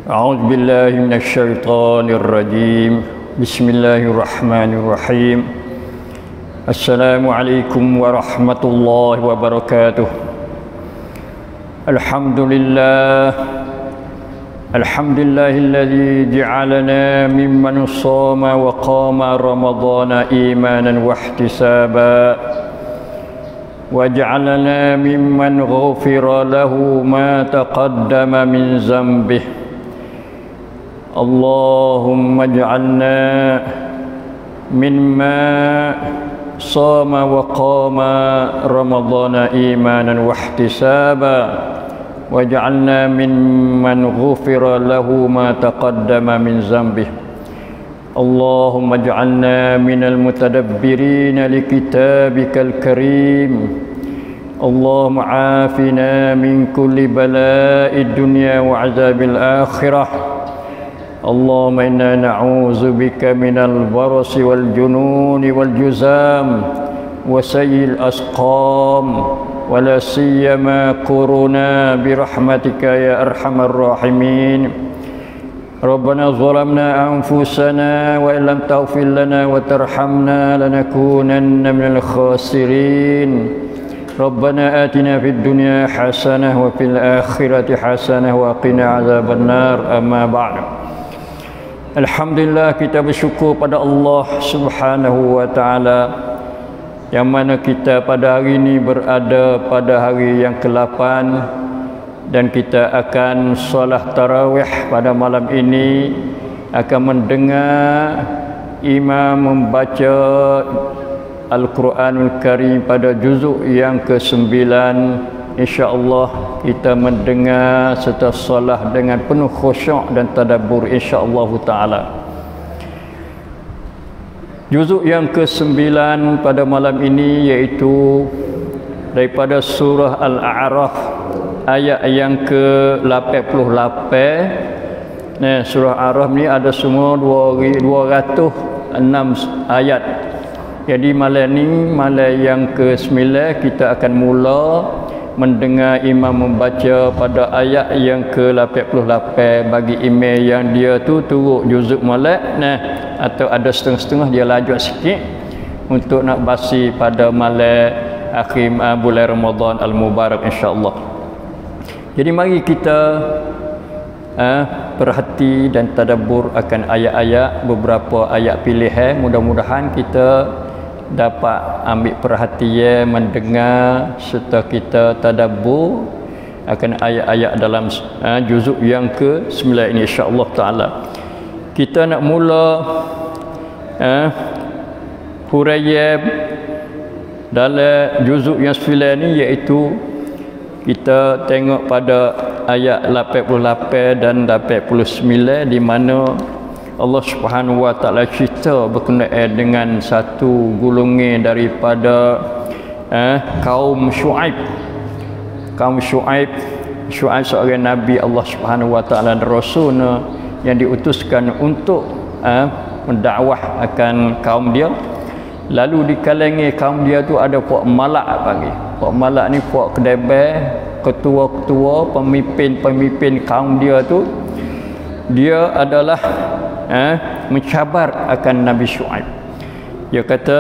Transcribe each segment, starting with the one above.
أعوذ بالله من الشيطان الرجيم بسم الله الرحمن الرحيم السلام عليكم ورحمة الله وبركاته الحمد لله الذي جعلنا ممن صام وقام رمضان إيمانا واحتسابا وجعلنا ممن غفر له ما تقدم من ذنبه اللهم اجعلنا ممن صام وقام رمضان إيمانا واحتسابا وجعلنا ممن غفر له ما تقدم من ذنبه اللهم اجعلنا من المتدبرين لكتابك الكريم اللهم عافنا من كل بلاء الدنيا وعذاب الآخرة اللهم إنا نعوذ بك من البرص والجنون والجذام وسيء الأسقام ولا سيما كورونا برحمتك يا أرحم الراحمين ربنا ظلمنا أنفسنا وإن لم تغفر لنا وترحمنا لنكونن من الخاسرين ربنا آتنا في الدنيا حسنة وفي الآخرة حسنة وقنا عذاب النار أما بعد Alhamdulillah, kita bersyukur pada Allah Subhanahu wa Ta'ala yang mana kita pada hari ini berada pada hari yang ke-8 dan kita akan solat tarawih pada malam ini, akan mendengar imam membaca Al-Quranul Karim pada juzuk yang ke-9. InsyaAllah kita mendengar serta solat dengan penuh khusyuk dan tadabbur insyaAllah ta'ala. Juzuk yang ke-9 pada malam ini iaitu daripada surah Al-A'raf ayat yang ke-88. Nah, surah Al-A'raf ni ada semua 206 ayat. Jadi malam ni, malam yang ke-9, kita akan mula mendengar imam membaca pada ayat yang ke-88 bagi imam yang dia tu turut juzuk molek atau ada setengah-setengah dia laju sikit untuk nak basi pada malam akhir bulan Ramadan al-Mubarak insya-Allah. Jadi mari kita perhati dan tadabbur akan ayat-ayat, beberapa ayat pilihan. Mudah-mudahan kita dapat ambil perhatian, mendengar serta kita tadabbur akan ayat-ayat dalam juzuk yang ke-9 ini insya-Allah taala. Kita nak mula huraian dalam juzuk yang 9 ini, iaitu kita tengok pada ayat 88 dan 89 di mana Allah Subhanahu wa Ta'ala cerita berkenaan dengan satu golongan daripada kaum Syuaib. Kaum Syuaib seorang nabi Allah Subhanahu wa Ta'ala dan rasulnya yang diutuskan untuk mendakwah akan kaum dia. Lalu di kalangan kaum dia tu ada puak malak panggil. Puak malak ni puak kedebel, ketua-ketua, pemimpin kaum dia tu. Dia adalah mencabar akan Nabi Syuaib. Dia kata,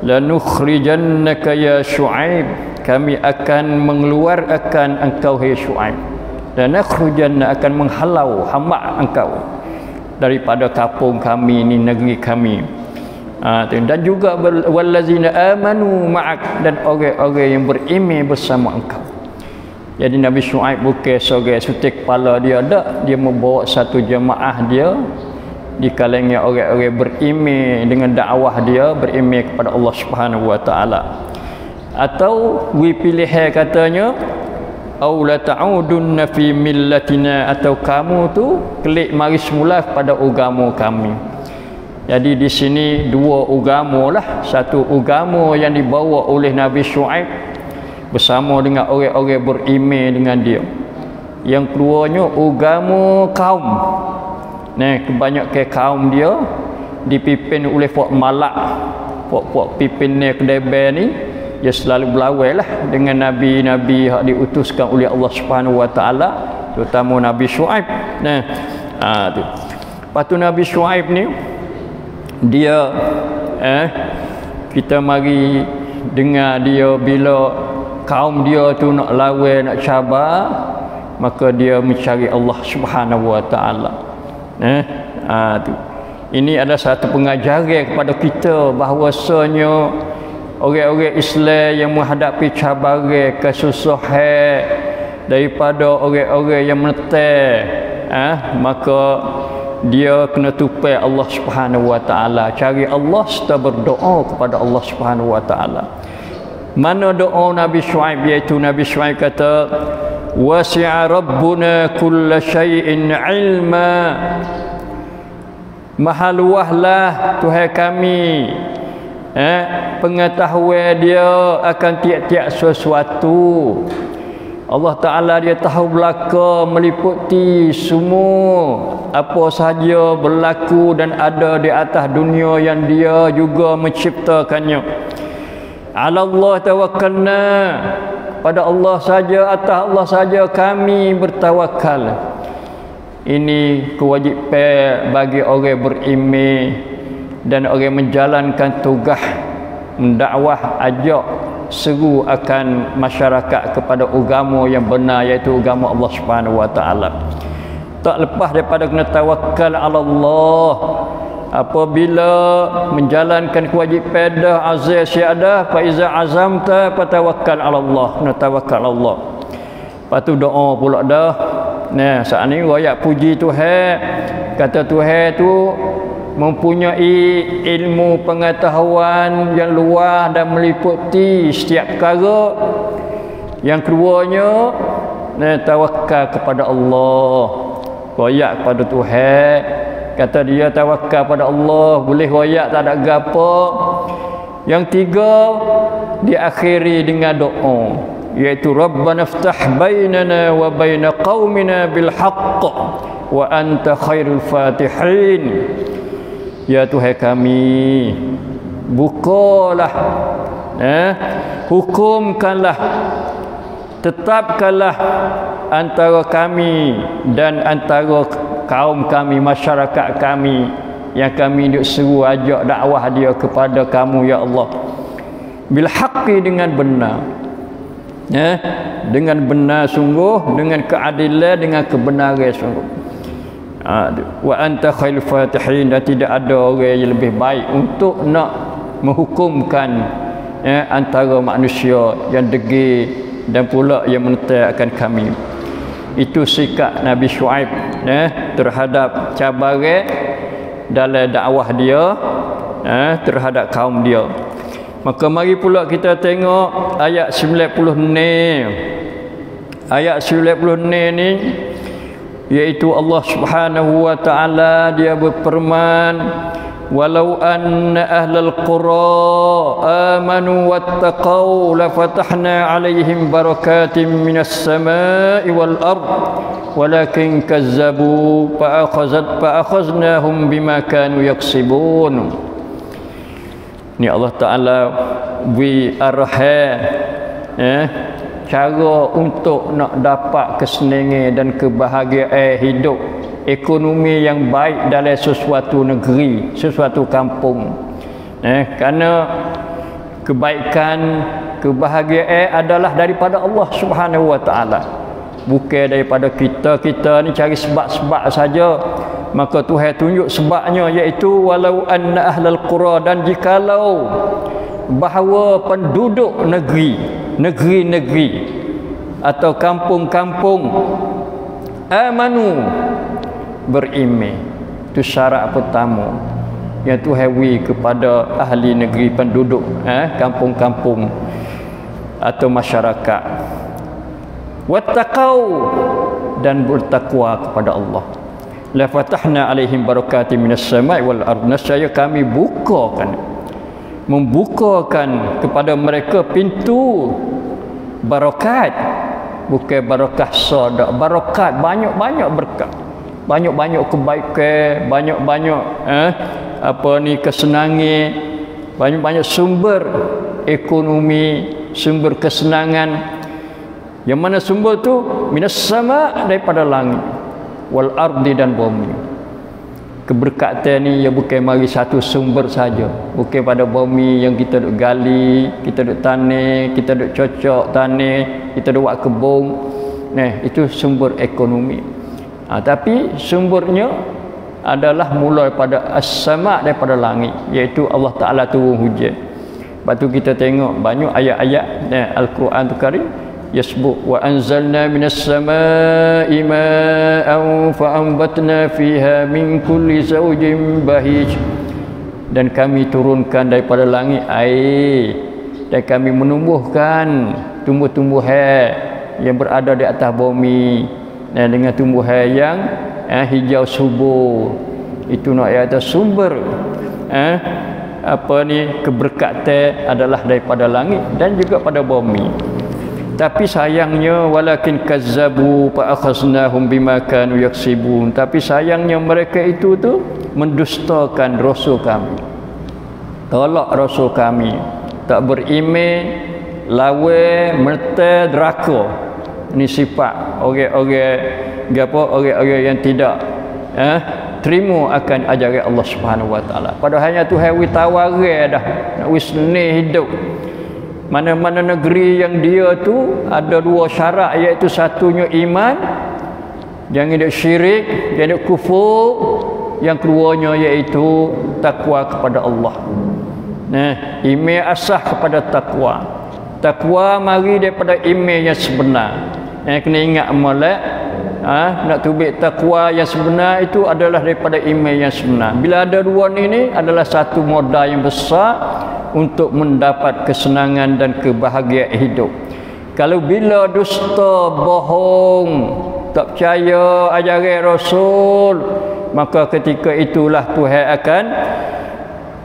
lanukhrijannaka ya Syuaib, kami akan mengeluarkan engkau hai Syuaib, dan nakhrujanna akan menghalau hamba engkau daripada kampung kami ini, negeri kami. Dan juga wallazina amanu ma'ak, dan orang-orang yang beriman bersama engkau. Jadi Nabi Syuaib bukan seorang sutik kepala dia, tak. Dia membawa satu jemaah dia di kalangan orang-orang beriman dengan dakwah dia, beriman kepada Allah Subhanahu wa Ta'ala. Atau pilihan katanya, au la ta'udunna fi millatina, atau kamu tu kelik mari semula kepada agama kami. Jadi di sini dua agama lah. Satu agama yang dibawa oleh Nabi Syuaib bersama dengan orang-orang beriman dengan dia. Yang keduanya agama kaum. Kebanyakan kaum dia dipimpin oleh puak malak, puak pimpin kedebel ni. Dia selalu berlawan lah dengan nabi-nabi yang diutuskan oleh Allah Subhanahu wa Ta'ala. terutama Nabi Shu'aib. Nah, tu. Lepas tu Nabi Shu'aib ni dia kita mari dengar dia bila kaum dia tu nak lawan, nak cabar, maka dia mencari Allah Subhanahu wa taala. Tu. Ini adalah satu pengajaran kepada kita bahawasanya orang-orang Islam yang menghadapi cabaran, kesusahan daripada orang-orang yang menentang, maka dia kena tupai Allah Subhanahu wa taala, cari Allah serta berdoa kepada Allah Subhanahu wa taala. Mana doa Nabi Shu'aib, iaitu Nabi Shu'aib kata wasi'a rabbuna kulla syai'in ilma, maha luahlah Tuhan kami pengetahuan dia akan tiap-tiap sesuatu. Allah Ta'ala dia tahu belaka meliputi semua apa sahaja berlaku dan ada di atas dunia yang dia juga menciptakannya. Ala Allah tawakkalna, pada Allah saja, atas Allah saja kami bertawakal. Ini kewajipan bagi orang beriman dan orang menjalankan tugas mendakwah, ajak seru akan masyarakat kepada agama yang benar, iaitu agama Allah Subhanahu wa taala. Tak lepas daripada kena tawakal ala Allah. Apabila menjalankan kewajipan dah azal syiadah, fa iza azamta fatawakkal ala Allah, kena tawakal Allah. Lepas tu doa pula dah. Nah, saat ni royak puji Tuhan, kata Tuhan tu mempunyai ilmu pengetahuan yang luas dan meliputi setiap perkara. Yang keduanya, tawakal kepada Allah, royak kepada Tuhan. Kata dia tawakal pada Allah, boleh royak tak ada gapo. Yang tiga diakhiri dengan doa, iaitu Rabbana iftah bainana wa baina qaumina bil haqq wa anta khairul fatihin. Ya Tuhan kami, bukalah, hukumkanlah, tetapkanlah antara kami dan antara kaum kami, masyarakat kami yang kami duk seru ajak dakwah dia kepada kamu ya Allah, bil haqqi, dengan benar, dengan benar sungguh, dengan keadilan, dengan kebenaran sungguh. Wa anta khairul fatihin, dan tidak ada orang yang lebih baik untuk nak menghukumkan antara manusia yang degil dan pula yang menentang akan kami. Itu sikap Nabi Shu'aib terhadap cabaran dalam dakwah dia terhadap kaum dia. Maka mari pula kita tengok ayat 96. Ayat 96 ni, iaitu Allah Subhanahu wa taala dia berfirman, walau anna ahlal qura amanu wattaqau lafatahna alaihim barakatim minas samai wal ard walakin kazzabu fa'akhaznahum bima kanu yaksibun. Ni Allah Taala beri arahan cara untuk nak dapat kesenangan dan kebahagiaan hidup, ekonomi yang baik dalam sesuatu negeri, sesuatu kampung. Kerana kebaikan, kebahagiaan adalah daripada Allah Subhanahu wa taala, bukan daripada kita. Kita ni cari sebab-sebab saja. Maka Tuhan tunjuk sebabnya, iaitu walau anna ahlal qura, dan jikalau bahawa penduduk negeri-negeri atau kampung-kampung amanu, beriman. Itu syarat pertama yang Tuhan beri kepada ahli negeri, penduduk kampung-kampung atau masyarakat. Wattaqau, dan bertakwa kepada Allah. La fatahna alaihim barakatim minas samai wal ard, nescaya kami membukakan kepada mereka pintu barakat, bukan barakah sodak, barakat, banyak-banyak berkat, banyak-banyak kebaikan, banyak-banyak kesenangan, banyak-banyak sumber ekonomi, sumber kesenangan Yang mana sumber tu minas sama, daripada langit, wal ardi, dan bumi. Keberkatan ni ya bukan mari satu sumber saja, bukan pada bumi yang kita duk gali, kita duk tanam, kita duk cocok tanam, kita duk buat kebun. Nah, itu sumber ekonomi. Tapi sumbernya adalah mulai pada as-sama, daripada langit, iaitu Allah Taala turun hujan. Lepas tu kita tengok banyak ayat-ayat Al-Quran tu Karim yasbuk wa anzalna minas samaa'i ma'an fa'ambatna fiha min kulli zawjin bahij, dan kami turunkan daripada langit air dan kami menumbuhkan tumbuh-tumbuhan yang berada di atas bumi dengan tumbuhan yang hijau subur. Itu nak kata sumber keberkatan adalah daripada langit dan juga pada bumi. Tapi sayangnya walakin kazzabu fa akhaznahum bima kanu yaksibun. Tapi sayangnya mereka itu tu mendustakan rasul kami, tolak rasul kami, tak beriman, lawan, merta, deraka. Ini sifat orang-orang yang tidak terima akan ajaran Allah Subhanahu Wa Taala. Padahal Tuhan wi tawari dah nak wis ni hidup. Mana-mana negeri yang dia tu ada dua syarat, iaitu satunya iman, jangan ada syirik, jangan ada kufur. Yang keduanya iaitu takwa kepada Allah. Nah, iman asah kepada takwa. Takwa mari daripada iman yang sebenar. Kena ingat molek, nak tubik takwa yang sebenar itu adalah daripada iman yang sebenar. Bila ada dua ni adalah satu modal yang besar untuk mendapat kesenangan dan kebahagiaan hidup. Kalau bila dusta, bohong, tak percaya ajaran Rasul, maka ketika itulah Tuhan akan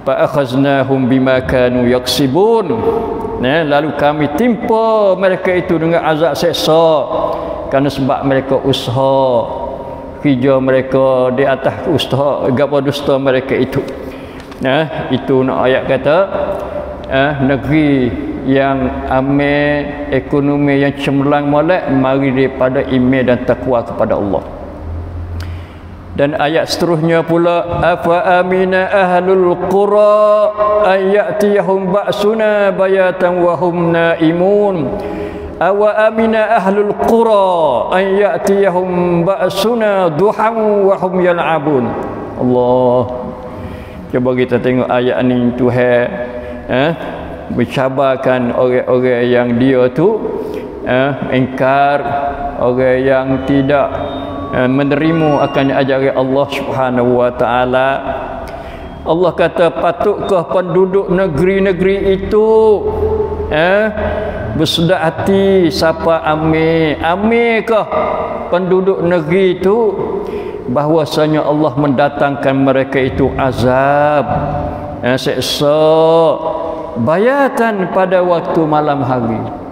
fa akhaznahum bima kanu yaksibun. Lalu kami timpa mereka itu dengan azab seksa kerana sebab mereka usaha kerja mereka di atas usaha gapo dusta mereka itu. Itu nak ayat kata negeri yang aman, ekonomi yang cemerlang molek mari daripada iman dan takwa kepada Allah. Dan ayat seterusnya pula, afa amina ahlul qura ayatiyahum ba'suna bayatan wa hum naimun. Awa amina ahlul qura ayatiyahum ba'suna duhan wa hum yal'abun. Allah. Cuba kita tengok ayat ni, Tuhan bercabarkan orang-orang yang dia tu ingkar, orang yang tidak menerima akan ajaran Allah Subhanahu Wa Taala. Allah kata, patutkah penduduk negeri-negeri itu bersedar hati siapa amekah penduduk negeri itu bahwasanya Allah mendatangkan mereka itu azab, seksa bayatan pada waktu malam hari.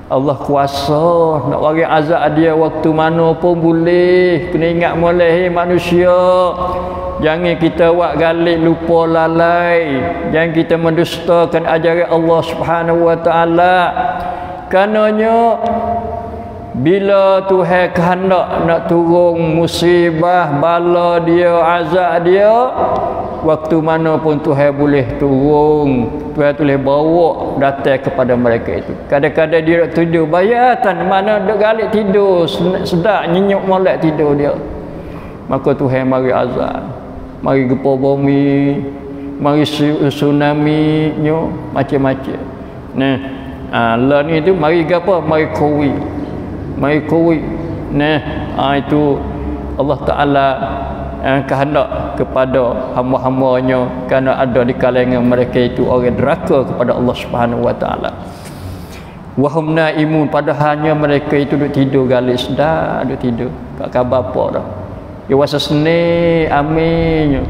Allah kuasa nak bagi azab dia waktu mana pun boleh. Kena ingat moleh manusia, jangan kita buat galik lupa lalai, jangan kita mendustakan ajaran Allah Subhanahu Wa Taala. Karenanya bila Tuhan kehendak nak turun musibah, bala dia, azab dia, waktu mana pun Tuhan boleh turun, Tuhan boleh bawa datang kepada mereka itu. Kadang-kadang dia tidur bayatan, mana dek galik tidur sedap nyenyuk molek tidur dia, maka Tuhan mari azab, mari gempa bumi, mari tsunami nyo, macam-macam. Lah ni tu mari gapo, mari COVID. Itu Allah Taala kehendak kepada hamba-hambanya, kerana ada di kalangan mereka itu orang deraka kepada Allah Subhanahu Wa Taala. Wa hum naimun, padahalnya mereka itu duduk tidur galik sedar, duduk tidur, tak khabar apa dah. Dia wasa seni aminnya.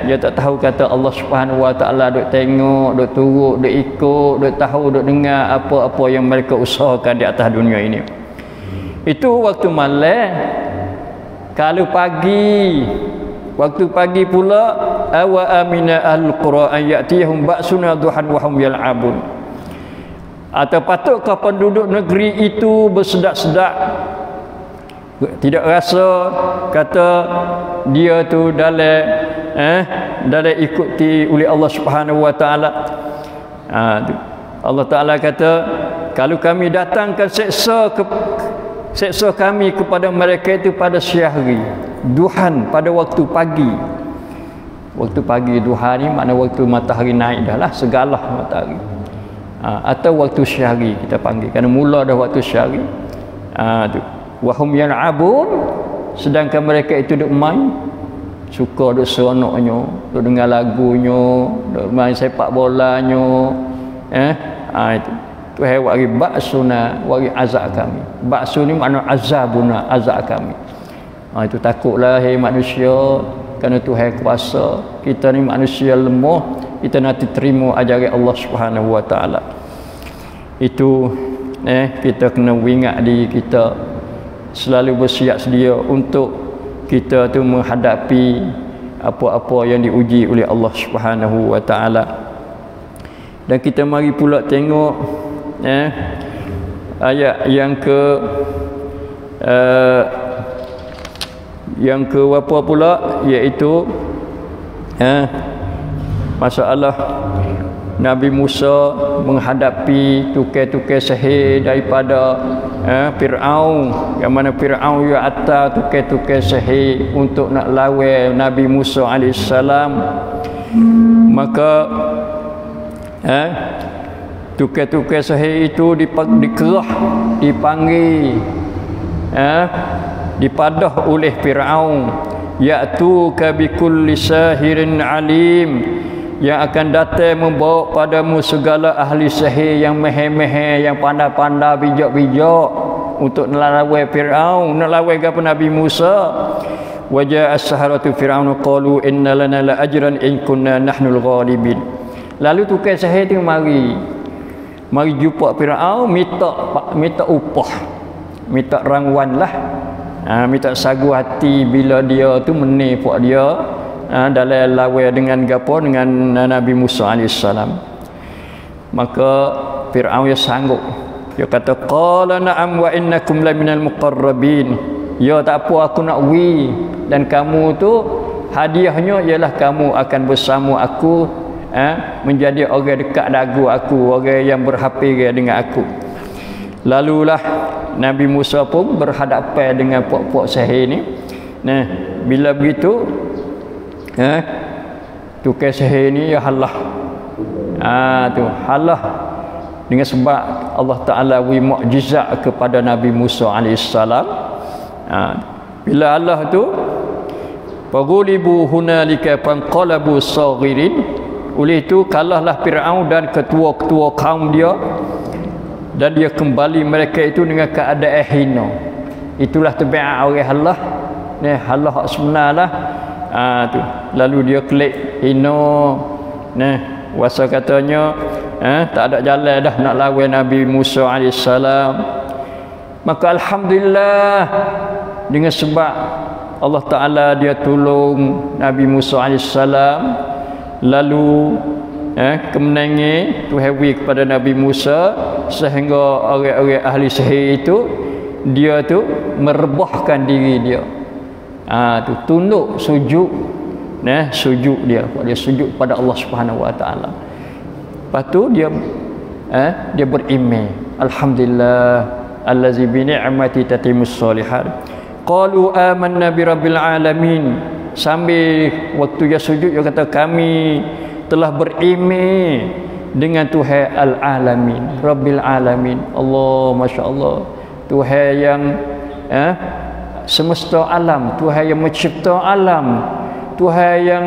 Dia tak tahu kata Allah Subhanahu Wa Taala duk tengok, duk turut, duk ikut, duk tahu, duk dengar apa-apa yang mereka usahakan di atas dunia ini. Itu waktu malam. Kalau pagi, waktu pagi pula, awa amina ahlul qura an ya'tiyahum ba'suna duhan wa hum yal'abun. Atau patutkah penduduk negeri itu bersedak-sedak, tidak rasa kata dia tu dalam ikuti oleh Allah Subhanahu wa taala. Allah Taala kata, kalau kami datangkan seksa kami kepada mereka itu pada siang hari, duhan, pada waktu pagi. Waktu pagi duha ni makna waktu matahari naik dah lah, segala matahari. Atau waktu syahri kita panggil, kerana mula dah waktu syahri. Wahum yal'abun, sedangkan mereka itu duk main, suka duk seronoknya, duk dengar lagunya, duk main sepak bolanya. Itu Tuhan wari ba'suna, wari azab kami. Ba'su ni makna azabuna, azab kami. Itu takutlah hai manusia, kerana Tuhan kuasa. Kita ni manusia lemah, kita nanti terima ajaran Allah Subhanahu wa taala. Itu kita kena ingat diri kita, selalu bersiap sedia untuk kita tu menghadapi apa-apa yang diuji oleh Allah Subhanahu wa taala. Dan kita mari pula tengok ayat yang ke apa pula, iaitu masalah Nabi Musa menghadapi tukar-tukar sihir daripada Fir'aun, yang mana Fir'aun ia atas tukar-tukar sihir untuk nak lawan Nabi Musa AS. Maka tukar-tukar sihir itu dikerah, dipanggil, dipadah oleh Fir'aun, ya'tuka bikulli sahirin alim, yang akan datang membawa padamu segala ahli sihir yang meheh-meheh, yang pandai-pandai, bijak-bijak, untuk nak lawan Fir'aun, nak lawan kepada Nabi Musa. Wa ja'a as-saharatu Fir'aun qalu inna lana la ajran in kunna nahnul ghalibin. Lalu tukar sihir tu mari jumpa Fir'aun, minta upah, minta rangwan lah, minta sagu hati bila dia tu menipu dia dalam lawan dengan gapo, dengan Nabi Musa AS. Maka Fir'aun ya sanggup, dia kata qala na'am wa innakum la minal muqarrabin, ya tak apa aku nak dan kamu tu hadiahnya ialah kamu akan bersama aku, menjadi orang dekat dagu aku, orang yang berhafir dengan aku. Lalulah Nabi Musa pun berhadapan dengan puak-puak sihir ni. Nah, bila begitu tukar sihir ni ya halah. Tu halah dengan sebab Allah Taala beri mukjizat kepada Nabi Musa AS. Bila Allah tu faghulibu hunalika fanqalabu saghirin, oleh itu kalahlah Fir'aun dan ketua-ketua kaum dia, dan dia kembali mereka itu dengan keadaan hina. Itulah tabiat orang halah. Halah hak sebenarlah. Tu lalu dia kelik hina. Wasa katanya tak ada jalan dah nak lawan Nabi Musa AS. Maka alhamdulillah, dengan sebab Allah Taala dia tolong Nabi Musa AS. Lalu kemenangan Tuhan beri kepada Nabi Musa, sehingga orang-orang ahli sihir itu dia tu merebahkan diri dia. Tu tunduk sujud, sujud dia sujud pada Allah Subhanahu wa taala. Lepas tu dia beriman, alhamdulillah allazi bi ni'mati tatimmus shalihat. Qalu amanna bi rabbil alamin. Sambil waktu dia sujud dia kata kami telah beriman dengan Tuhan al-alamin, rabbil alamin. Allah, masya-Allah, Tuhan yang semesta alam, Tuhan yang mencipta alam, Tuhan yang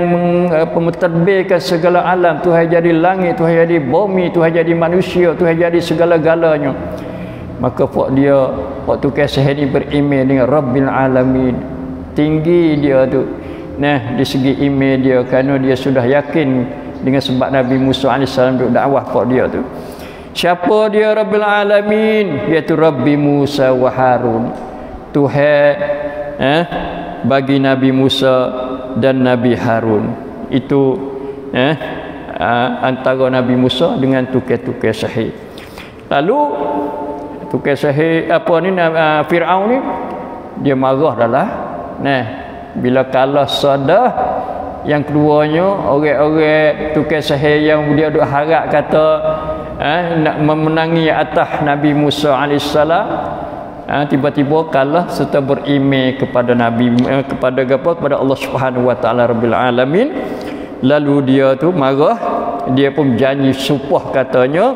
mentadbirkan segala alam, Tuhan jadi langit, Tuhan jadi bumi, Tuhan jadi manusia, Tuhan jadi segala-galanya. Maka waktu kisah ini beriman dengan rabbil alamin, tinggi dia tu di segi iman dia, kerana dia sudah yakin dengan sebab Nabi Musa AS duk dakwah pada dia tu. Siapa dia Rabbil Alamin? Iaitu Rabbi Musa wa Harun, Tuhan bagi Nabi Musa dan Nabi Harun. Itu antara Nabi Musa dengan tukar-tukar sihir. Lalu tukang sihir apa ni Firaun ni dia marah dah. Nah, bila kalah Sadah, yang keduanya orang-orang tukang sihir yang dia duk harap kata nak memenangi atas Nabi Musa alaihissalam, tiba-tiba kalah serta beriman kepada Nabi kepada Allah Subhanahu wa taala Rabbil alamin. Lalu dia tu marah, dia pun janji sumpah katanya,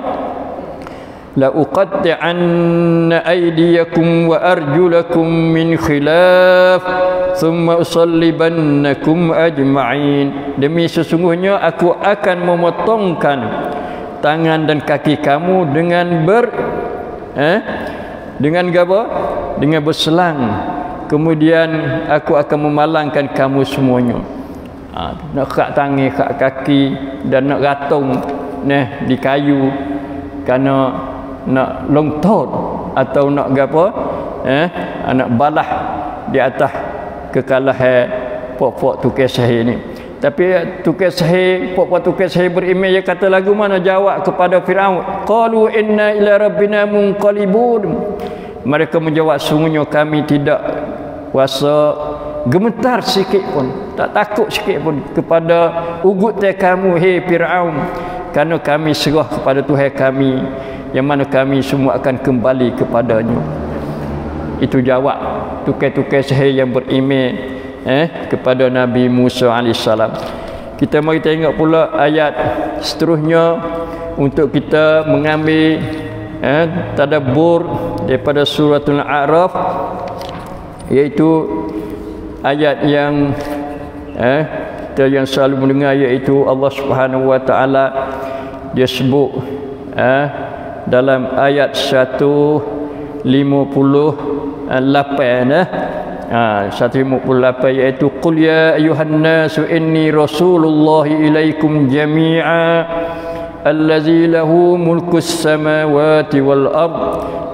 la uqatti'anna aydiyakum wa arjulakum min khilaf thumma usallibannakum ajma'in. Demi sesungguhnya aku akan memotongkan tangan dan kaki kamu dengan dengan apa? Dengan berselang. Kemudian aku akan memalangkan kamu semuanya. Nak kat tangan, kat kaki dan nak ratung di kayu kerana nak longtot atau nak apa? Nak balah di atas kekalahan pok-pok tukang sihir ni. Tapi tukang sihir, pok-pok tukang sihir beriman, dia kata lagu mana jawab kepada Firaun, qalu inna ila rabbina munqalibun. Mereka menjawab, sungguhnya kami tidak kuasa gemetar sikit pun, tak takut sikit pun kepada ugut kamu, hei Firaun, kerana kami serah kepada Tuhan kami, yang mana kami semua akan kembali kepadanya. Itu jawab tukang-tukang sihir yang beriman kepada Nabi Musa alaihissalam. Kita mari tengok pula ayat seterusnya untuk kita mengambil tadabbur daripada suratul A'raf, iaitu ayat yang kita yang selalu mendengar, iaitu Allah Subhanahu wa taala dia sebut dalam ayat 158 158, iaitu qul ya ayyuhan nasu inni rasulullahi ilaikum jami'a allazi lahu mulkus samawati wal ard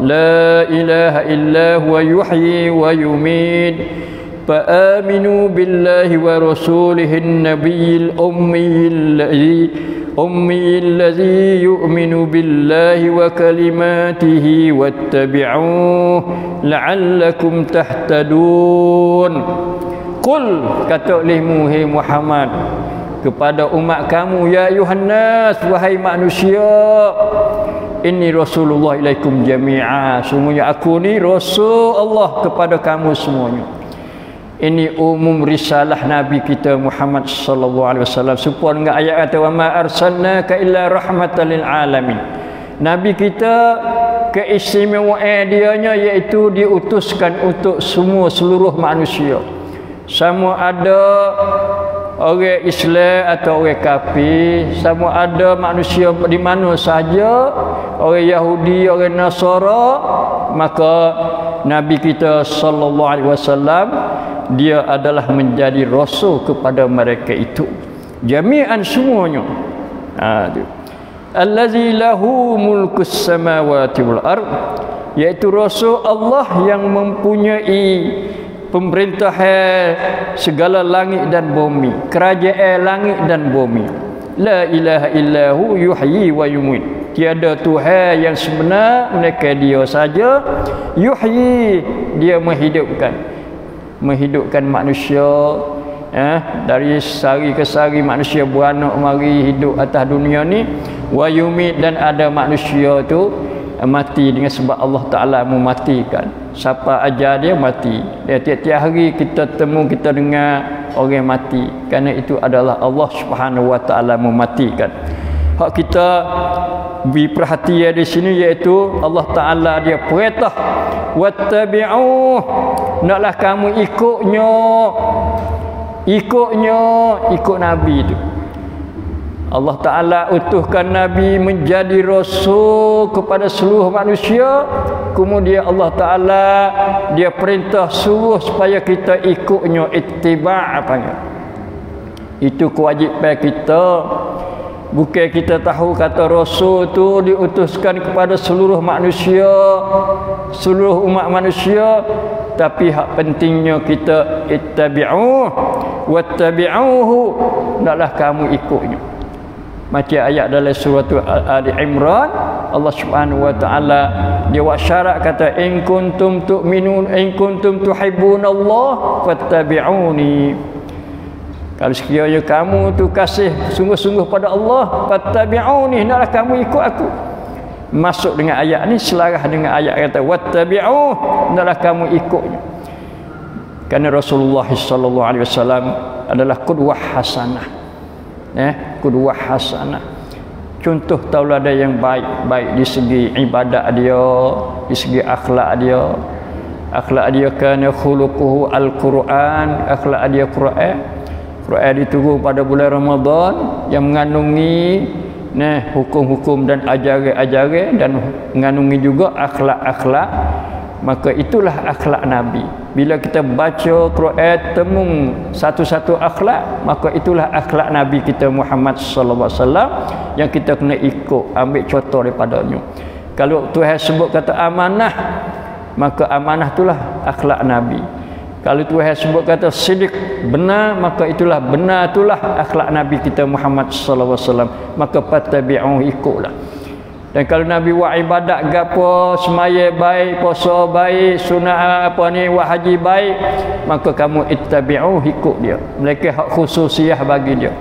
la ilaha illa huwa yuhyi wa yumiit فآمنوا بالله ورسوله النبي الأمي الذي يؤمن بالله وكلماته واتبعوه لعلكم تهتدون. Qul, kata olehmu hai Muhammad kepada umat kamu, ya ayuhan nas, wahai manusia, inni rasulullah ilaikum jami'a, sungguhnya aku ni rasul Allah kepada kamu semuanya. Ini umum risalah Nabi kita Muhammad sallallahu alaihi wasallam. Supaya dengan ayat kata wa ma arsalnaka illa rahmatan lil alamin. Nabi kita keistimewaan dianya iaitu diutuskan untuk seluruh manusia. Sama ada orang Islam atau orang kafir, sama ada manusia di mana saja, orang Yahudi, orang Nasara, maka Nabi kita sallallahu alaihi wasallam dia adalah menjadi rasul kepada mereka itu jami'an semuanya. Allazi lahu mulkus samawati wal ard, iaitu rasul Allah yang mempunyai pemerintahan segala langit dan bumi, kerajaan langit dan bumi. La ilaha illahu yuhyi wa yumiit, tiada Tuhan yang sebenar melainkan dia saja. Yuhyi, dia menghidupkan manusia dari sehari ke sehari manusia beranak mari hidup atas dunia ni. Wa yumiit, dan ada manusia tu mati dengan sebab Allah Ta'ala mematikan. Siapa ajar dia mati. Dia tiap-tiap hari kita temu, kita dengar orang mati, kerana itu adalah Allah Subhanahu wa Ta'ala mematikan. Hak kita beri perhatian di sini iaitu Allah Ta'ala dia perintah wattabi'uh, naklah kamu ikut Nabi itu. Allah Ta'ala utuhkan Nabi menjadi rasul kepada seluruh manusia. Kemudian Allah Ta'ala dia perintah suruh supaya kita ikutnya, ittiba' apanya. Itu kewajipan kita. Bukan kita tahu kata rasul tu diutuskan kepada seluruh manusia, seluruh umat manusia, tapi hak pentingnya kita ittabi'uh wattabi'uhu, naklah kamu ikutnya. macam ayat dalam surah Ali Imran, Allah Subhanahu wa taala dia buat syarat kata in kuntum tu'minun in kuntum tuhibbunallah fattabi'uni. Kalau sekiranya kamu tu kasih sungguh-sungguh pada Allah, fattabi'uni, hendaklah kamu ikut aku. Masuk dengan ayat ni selarah dengan ayat kata wattabi'u, hendaklah kamu ikutnya. Kerana Rasulullah sallallahu alaihi wasallam adalah qudwah hasanah. Qudwah hasanah, contoh tauladan yang baik di segi ibadat dia, di segi akhlak dia. Akhlak dia kana khuluquhu al-Quran, akhlak dia Quran. Quran diturun pada bulan Ramadan yang mengandungi hukum-hukum dan ajaran-ajaran dan mengandungi juga akhlak-akhlak. Maka itulah akhlak Nabi. Bila kita baca Quran temung satu-satu akhlak, maka itulah akhlak Nabi kita Muhammad sallallahu alaihi wasallam yang kita kena ikut, ambil contoh daripadanya. Kalau Tuhan sebut kata amanah, maka amanah itulah akhlak Nabi. Kalau Tuhan sebut kata sidq, benar, maka itulah benar, itulah akhlak Nabi kita Muhammad sallallahu alaihi wasallam. Maka fattabi'u, ikutlah. Dan kalau Nabi buat ibadat gapo, semaya baik, puasa baik, sunat apa ni, buat haji baik, maka kamu ittabi'u, ikut dia. Mereka hak khususiyah bagi dia.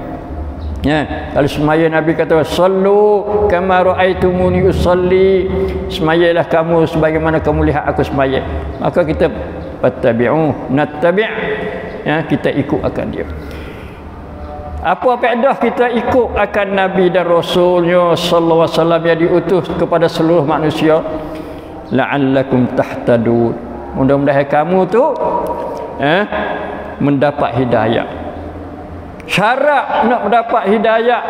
Kalau semaya Nabi kata sallu kama raaitumuni usalli, semayalah kamu sebagaimana kamu lihat aku semaya, maka kita fattabi'u, nattabi', kita ikut akan dia. Apa faedah kita ikut akan Nabi dan Rasulnya sallallahu alaihi wasallam yang diutus kepada seluruh manusia? La'allakum tahtadun. Mudah-mudahan kamu tu mendapat hidayah. Syarat nak mendapat hidayah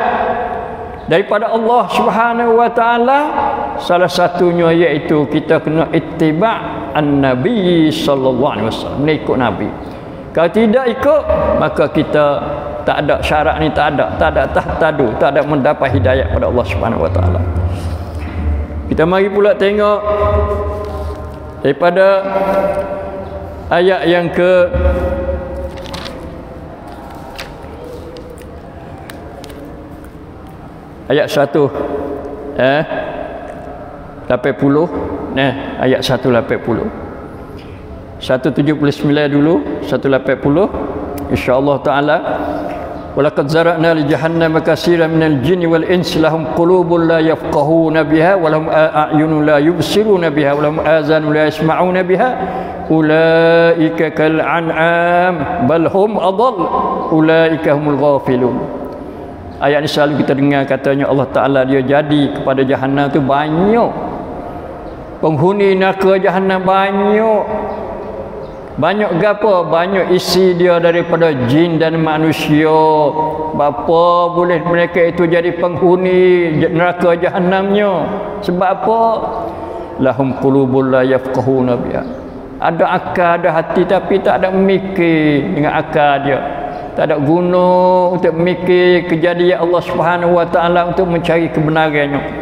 daripada Allah Subhanahu wa taala salah satunya iaitu kita kena ittiba' an-nabi sallallahu alaihi wasallam, mengikut Nabi. Kalau tidak ikut, maka kita tak ada syarat ni, tak ada tahtadu, tak ada mendapat hidayah pada Allah Subhanahu wa taala. Kita mari pula tengok daripada ayat yang ke ayat 1 80 ayat 180 179 dulu, 180 insyaallah taala. Walaqad zara'na li jahannama katsiran minal jinni wal insi lahum qulubun la yafqahuna biha wa lahum a'yunun la yubsiruna biha wa lahum azanun la yasma'una biha ulaika kal an'am bal hum adall ulaika humul ghafilun. Ayat ni selalu kita dengar katanya Allah Taala dia jadi kepada Jahannam tu banyak penghuni neraka Jahannam, banyak gapo, banyak isi dia daripada jin dan manusia. Bapa boleh mereka itu jadi penghuni neraka Jahannamnya? Sebab apa? Lahum qulubun la yafqahuna biha. Ada akal, ada hati, tapi tak ada memikir dengan akal dia. Tak ada guna untuk memikir kejadian Allah Subhanahu wa taala untuk mencari kebenarannya.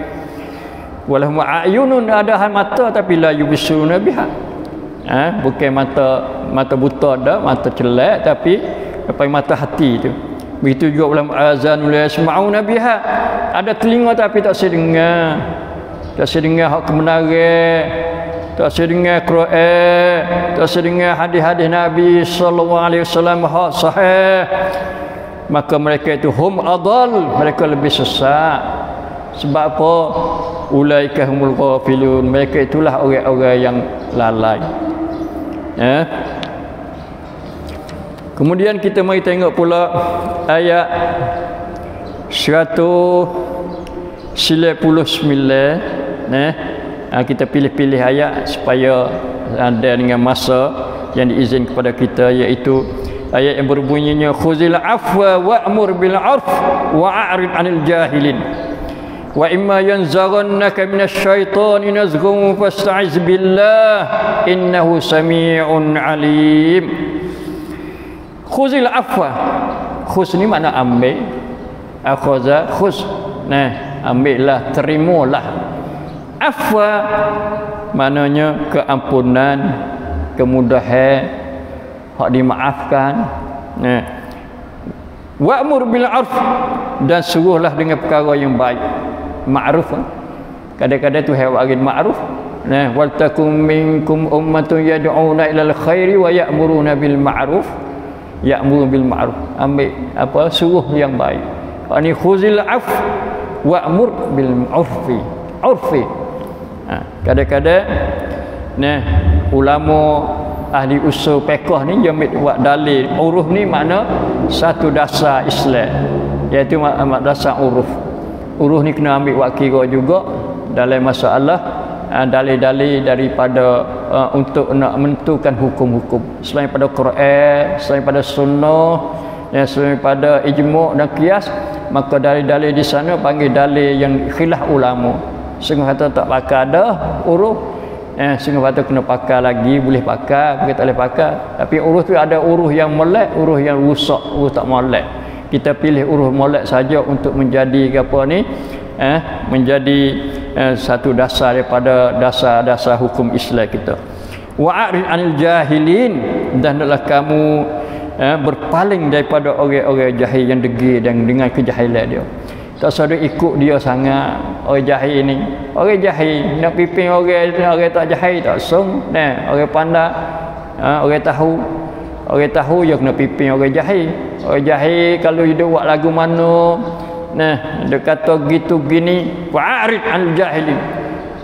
Walahum a'yunun, ada mata tapi la yubsiruna biha. Bukan mata buta dah, mata celak, tapi apa mata hati tu. Begitu juga dalam azan la yasma'una biha. Ada telinga tapi tak sedengar. Tak sedengar hak kebenaran, tak sedengar Quran, tak sedengar hadis-hadis Nabi sallallahu alaihi wasallam hak sahih. Maka mereka itu hum adall, mereka lebih sesat. Sebab apa? Ulaika humul ghafilun, mereka itulah orang-orang yang lalai. Kemudian kita mari tengok pula ayat 199. Kita pilih-pilih ayat supaya ada dengan masa yang diizin kepada kita, iaitu ayat yang berbunyinya khuzil afwa wa'mur bil 'urf wa'rid 'anil jahilin wa imma yanzaghannaka minasy syaitani nazghun fasta'iz billah innahu samii'un 'alim. Khuzil afwa, khuz ni makna ambil, akhaza khuz, ambillah, terimalah. Afwa maknanya keampunan, kemudahan, hak dimaafkan. Wa'mur bil 'urf, dan suruhlah dengan perkara yang baik. Ma'ruf. Kadang-kadang tu hewat agin ma'ruf. Nah, wal takum minkum ummatun yad'una ilal khairi wa ya'muruna bil ma'ruf. Ya'muru bil ma'ruf. Ambil apa? Suruh yang baik. Ani khuzil 'af wa'mur bil 'urfi. 'Urfi. Kadang-kadang nah, ulama ahli usul fiqh ni dia buat dalil uruf ni makna satu dasar Islam, iaitu dasar uruf. Uruf ni kena ambil buat kira juga dalam masalah dalil-dalil daripada untuk nak menentukan hukum-hukum selain pada Quran, selain pada sunnah, selain pada ijma' dan qiyas. Maka dalil-dalil di sana panggil dalil yang khilaf ulama. Sehingga kata tak pakai dah uruf, sehingga kata kena pakai lagi, boleh pakai, kita tak boleh pakai. Tapi uruf tu ada uruf yang molek, uruf yang rusak, uruf tak molek. Kita pilih uruf molek saja untuk menjadi apa ni, menjadi satu dasar daripada dasar-dasar hukum Islam kita. Wa'rid 'anil jahilin, dan hendaklah kamu berpaling daripada orang-orang jahil yang degil dan dengan kejahilan dia. Tak usah ikut dia sangat orang jahil ni. Orang jahil nak pimpin orang tak jahil tak sung. Nah, orang pandai, orang tahu dia kena pimpin orang jahil. Orang jahil kalau dia buat lagu mana, nah, dia kata gitu gini, wa'rid 'anil jahilin.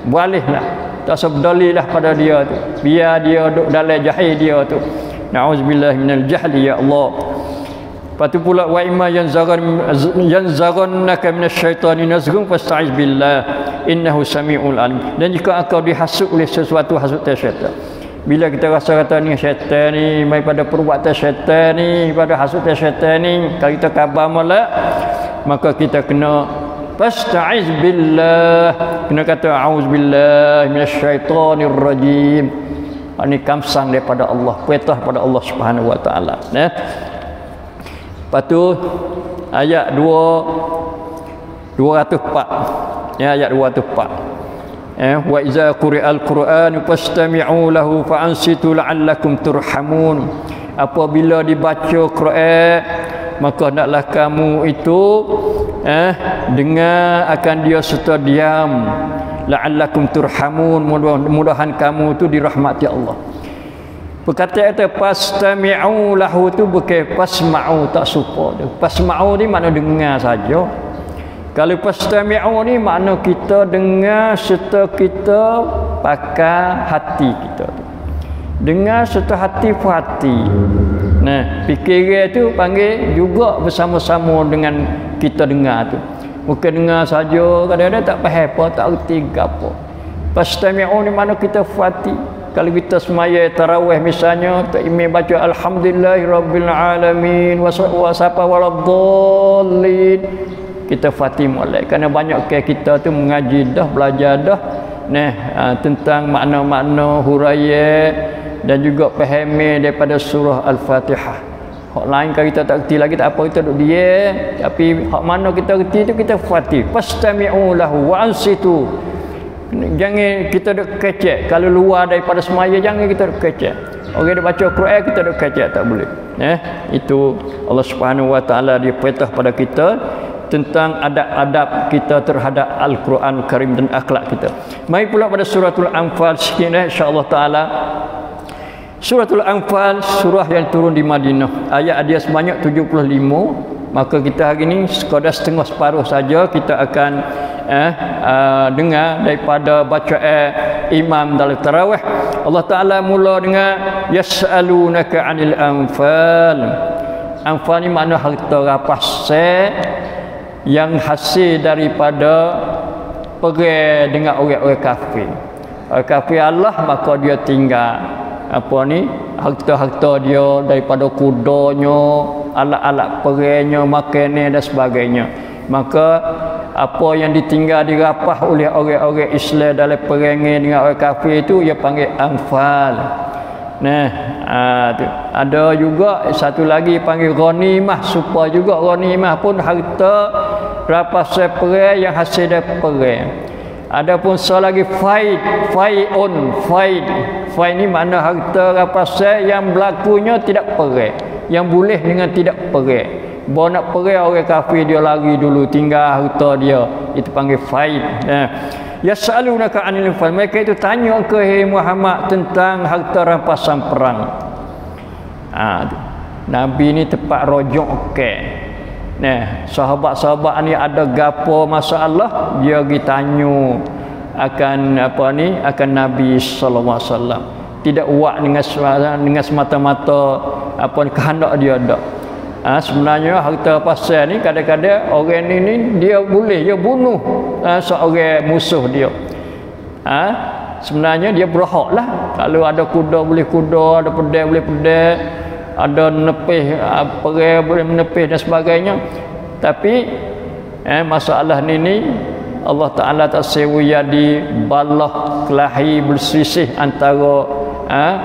Bolehlah. Tak usah berdalilah pada dia tu. Biar dia duduk dalam jahil dia tu. Na'udzubillahi minal jahli ya Allah. Patu pula wa imma yanzaghannaka minasyaitani nazghun fasta'iz billah innahu samiul alim. Dan jika engkau dihasut oleh sesuatu hasutan syaitan, bila kita rasa kata ni syaitan ni mai pada perbuatan syaitan ni, pada hasutan syaitan ni, kalau kita khabar molek, maka kita kena fasta'iz billah, kena kata a'udzubillahi minasyaitonir rajim. Ini kamsang daripada Allah, perintah pada Allah Subhanahu wa taala. Lepas tu ayat 204, ayat 204, wa iza quri'al Qur'an fastami'u lahu fa'ansitu la'allakum turhamun. Apabila dibaca Quran, maka hendaklah kamu itu dengar akan dia serta diam. La'allakum turhamun, mudah-mudahan kamu itu dirahmati Allah. Perkataan kata fastami'u lahu tu bukan fasma'u, tak serupa tu. Fasma'u ni makna dengar saja. Kalau fastami'u ni makna kita dengar serta kita pakai hati kita tu. Dengar serta hati hati. Nah, fikiran tu panggil juga bersama-sama dengan kita dengar tu. Bukan dengar saja, kadang-kadang tak faham apa, tak erti apa. Fastami'u ni makna kita hati. Kalau kita semaya tarawih misalnya, tak imam baca alhamdulillahirabbil alamin wasapa waladdallin, kita Fatimah molek. Kerana banyak kita tu mengaji dah, belajar dah tentang makna-makna huraian dan juga fahami daripada surah Al-Fatihah. Hak lain kalau kita tak reti lagi tak apa, kita duduk dia, tapi hak mana kita reti tu kita Fatih. Fastami'u lahu wa ansitu. Jangan kita duk kecek. Kalau luar daripada semaya, jangan kita duk kecek. Orang dia baca Quran, kita duk kecek, tak boleh. Itu Allah Subhanahu wa taala dia perintah pada kita tentang adab-adab kita terhadap Al-Quran Karim dan akhlak kita. Mari pula pada suratul Anfal sikit insya-Allah taala. Suratul Anfal surah yang turun di Madinah. Ayat dia sebanyak 75. Maka kita hari ini sekadar setengah separuh saja kita akan dengar daripada bacaan imam dalam tarawih. Allah Taala mula dengan yas'alunaka 'anil anfal. Anfal ni makna harta rapas yang hasil daripada perang dengan orang-orang kafir. Orang kafir Allah, maka dia tinggal apa ni harta-harta dia daripada kudanya, alat-alat perangnya, makanan dan sebagainya. Maka apa yang ditinggal dirapah oleh orang-orang Islam dalam perangan dengan orang kafir itu ia panggil anfal. Tu. Ada juga satu lagi panggil ghanimah, supaya juga ghanimah pun harta rapasan perang yang hasil dari perang. Adapun soal lagi faid ni makna harta rapasan yang berlakunya tidak perang, yang boleh dengan tidak perang. Bawa nak perang orang kafir dia lari dulu, tinggal harta dia. Itu panggil faid. Yas'alunaka 'anil anfal. Mereka itu tanya ke Muhammad tentang harta rampasan perang. Nabi ni tepat rojok sahabat-sahabat ni ada gapo masalah, dia pergi tanya akan akan Nabi sallallahu alaihi wasallam. Tidak uak dengan semata-mata kehendak dia ada. Sebenarnya harta pasal ni kadang-kadang orang ni dia boleh bunuh seorang musuh dia. Sebenarnya dia berhak lah. Kalau ada kuda boleh kuda, ada pedang boleh pedang, ada nepih perang boleh menepih dan sebagainya. Tapi masalah ni Allah Ta'ala tak sewa di balah kelahi berselisih antara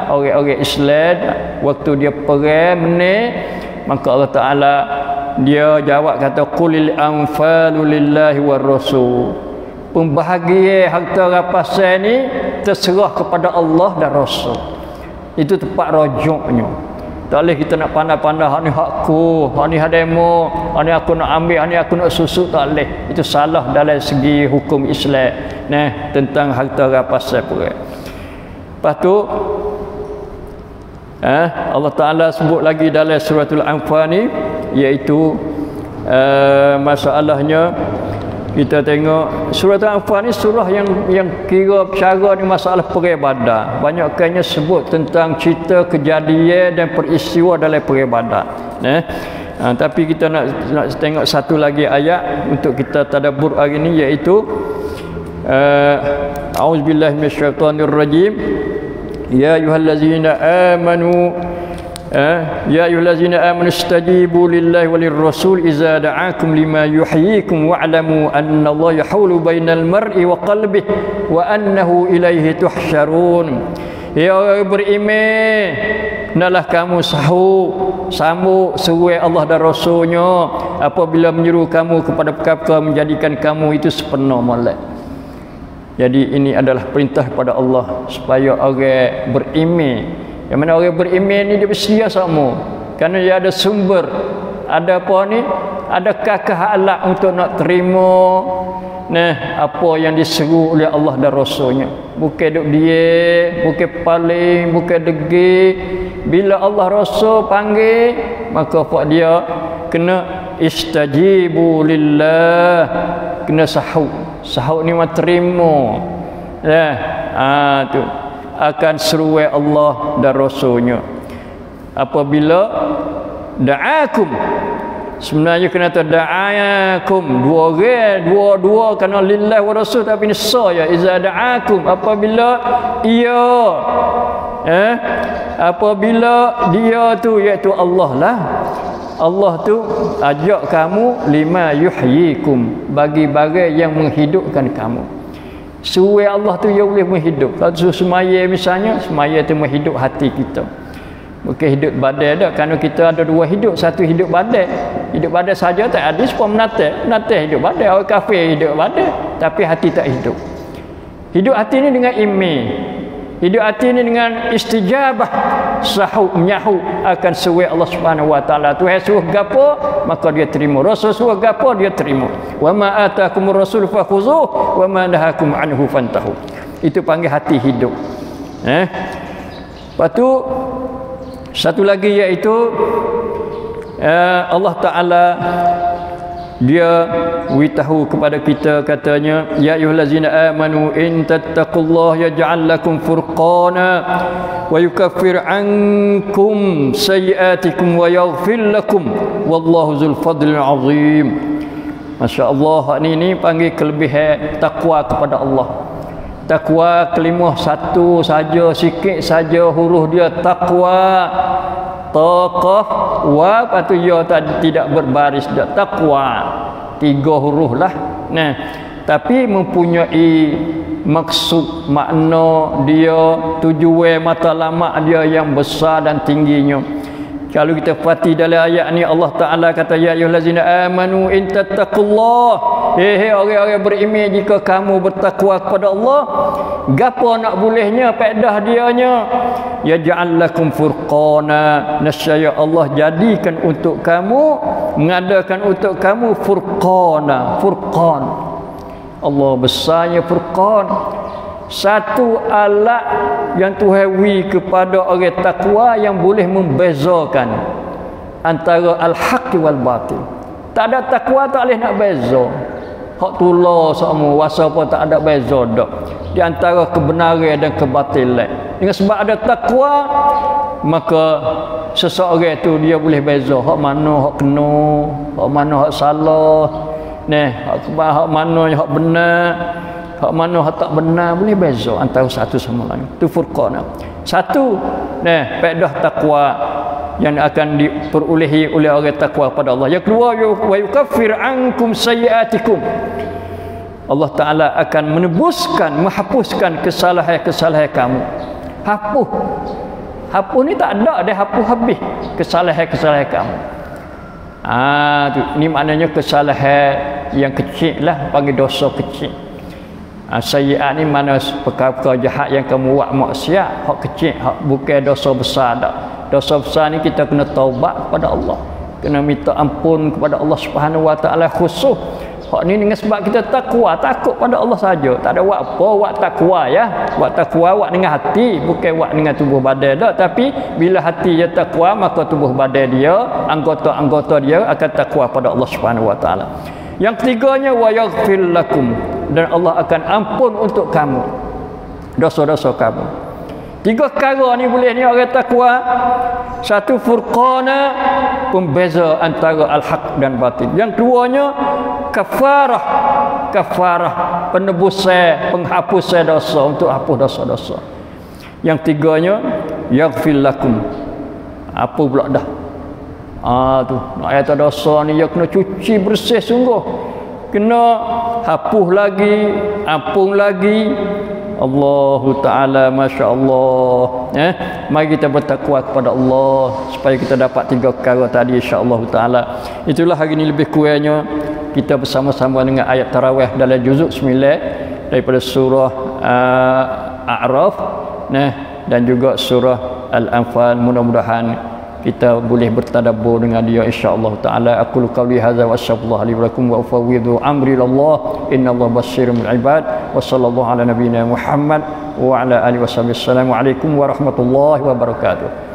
orang-orang Islam waktu dia perang maka Allah Ta'ala dia jawab kata qulil anfalu lillahi war rasul. Pembahagian harta rampasan ni terserah kepada Allah dan Rasul. Itu tepat rojoknya. Tak boleh kita nak pandai-pandai hak ni hakku, hak ni hak demo, hak ni aku nak ambil, hak ni aku nak susuk, tak boleh. Itu salah dalam segi hukum Islam tentang harta rampasan perang. Lepas tu Allah Ta'ala sebut lagi dalam suratul Anfal ni, iaitu masalahnya kita tengok suratul Anfal ni surah yang kira bercara ni masalah perang Badar. Banyakkannya sebut tentang cerita kejadian dan peristiwa dalam perang Badar. Tapi kita nak tengok satu lagi ayat untuk kita tadabbur hari ni, iaitu a'udzubillahi minasyaitonirrajim. Ya ayyuhallazina amanu istajibu lillahi walir rasul iza da'akum lima yuhyikum wa'lamu anna Allah yahulu bainal mar'i wa qalbihi wa annahu ilaihi tuhsyarun. Ya orang beriman, hendaklah kamu sambut seru Allah dan Rasulnya apabila menyuruh kamu kepada perkara menjadikan kamu itu sepenuh molek. Jadi ini adalah perintah pada Allah supaya orang beriman. Yang mana orang beriman ni dia bersedia sama. Kerana dia ada sumber, ada ada kehalak untuk nak terima apa yang diseru oleh Allah dan Rasulnya. Bukan duk dia, bukan paling, bukan degi. Bila Allah Rasul panggil, maka dia kena istajibu lillah, kena sahut ni mah terima tu akan seruai Allah dan Rasulnya. Apabila da'akum, sebenarnya kena da'akum dua kerana lillah wa rasul, tapi ni saya iza da'akum apabila apabila dia tu iaitu Allah lah, Allah tu ajak kamu lima yuhyikum, bagi bagai yang menghidupkan kamu. Suruh Allah tu dia boleh menghidup. Kalau semaya misalnya, semaya tu menghidup hati kita. Bukan hidup badan dah, kerana kita ada dua hidup, satu hidup badan. Hidup badan saja tak ada, semua menatih hidup badan. Orang kafir hidup badan, tapi hati tak hidup. Hidup hati ni dengan iman. Hidup hati ni dengan istijabah, sahut menyahu akan seruai Allah Subhanahu wa taala. Tuhan suruh gapo, maka dia terima. Rasul suruh gapo, dia terima. Wa ma atakumur rasul fakhuzuh wa ma nahakum anhu fantahu. Itu panggil hati hidup. Lepas tu satu lagi iaitu Allah Taala dia beritahu kepada kita, katanya ya ayyuhallazina amanu in tattaqullaha yaj'al lakum furqana wa yukaffir ankum sayiatikum wa yaghfir lakum wallahu dzul fadlil azim. Masya-Allah, ini panggil kelebihan takwa kepada Allah. Takwa kalimah satu saja, sikit saja huruf dia takwa. Taqaf wa atau ya tidak berbaris dah, takwa 3 huruf lah. Tapi mempunyai maksud, makna dia, tujuan matlamat dia yang besar dan tingginya. Kalau kita perhati dalam ayat ni Allah Taala kata ya ayyuhallazina amanu in tattaqullah. Hei orang-orang beriman, jika kamu bertakwa kepada Allah, gapo nak bolehnya faedah dianya? Yaj'al lakum furqana. Nescaya Allah jadikan untuk kamu, mengadakan untuk kamu furqana. Furqan. Allah besarnya furqan. Satu alat yang Tuhan beri kepada orang takwa yang boleh membezakan antara al-haq wal batil. Tak ada takwa tak boleh nak beza. Hak tulah semua wasa pun tak ada beza dak di antara kebenaran dan kebatilan. Dengan sebab ada takwa, maka seseorang itu dia boleh beza hak mana hak kena, hak mana hak salah, hak mana hak benar, hak mana hak tak benar, boleh beza antara satu sama lain. Itu furqan. Satu, faedah takwa yang akan diperolehi oleh orang takwa pada Allah. Yang kedua, wa yukaffir ankum sayyiatikum. Allah Taala akan menebuskan, menghapuskan kesalahan-kesalahan kamu. Hapus ni tak ada, dia hapus habis kesalahan-kesalahan kamu. Tu ni maknanya kesalahan yang kecil lah, panggil dosa kecil. Sayyiat ni mana perkara-perkara jahat yang kamu buat maksiat, hak kecil, hak bukan dosa besar dak. Dosa besar ni kita kena taubat kepada Allah, kena minta ampun kepada Allah Subhanahu Wa Taala khusus. Hak ni dengan sebab kita takwa, takut pada Allah saja. Tak ada buat apa, buat takwa ya. Buat takwa buat dengan hati, bukan buat dengan tubuh badan dak. Tapi bila hati dia takwa, maka tubuh badan dia, anggota-anggota dia akan takwa pada Allah Subhanahu Wa Taala. Yang ketiganya wa yaghfir lakum, dan Allah akan ampun untuk kamu dosa-dosa kamu. Tiga perkara ni boleh ni orang takwa. Satu, furqana, pembeza antara al-haq dan batil. Yang keduanya kafarah, penebusan, penghapusan dosa, untuk hapus dosa-dosa. Yang tiganya yaghfir lakum. Apa pula dah? Tu ayat dosa ni dia kena cuci bersih sungguh, kena hapus lagi, ampun lagi. Allahu Ta'ala, Masya Allah. Mari kita bertakwa kepada Allah supaya kita dapat tiga perkara tadi, insya-Allah Ta'ala. Itulah hari ini lebih kurangnya kita bersama-sama dengan ayat tarawih dalam juzuk 9 daripada surah A'raf dan juga surah Al-Anfal. Mudah-mudahan kita boleh bertadabbur dengan dia, insya-Allah Ta'ala. Aqulu qawli hadza wa astaghfirullah li wa lakum wa ufawwidhu amri lillah innallaha basirun bil ibad. Wa sallallahu ala nabiyyina Muhammad wa ala alihi wasallam. Assalamu alaikum warahmatullahi wabarakatuh.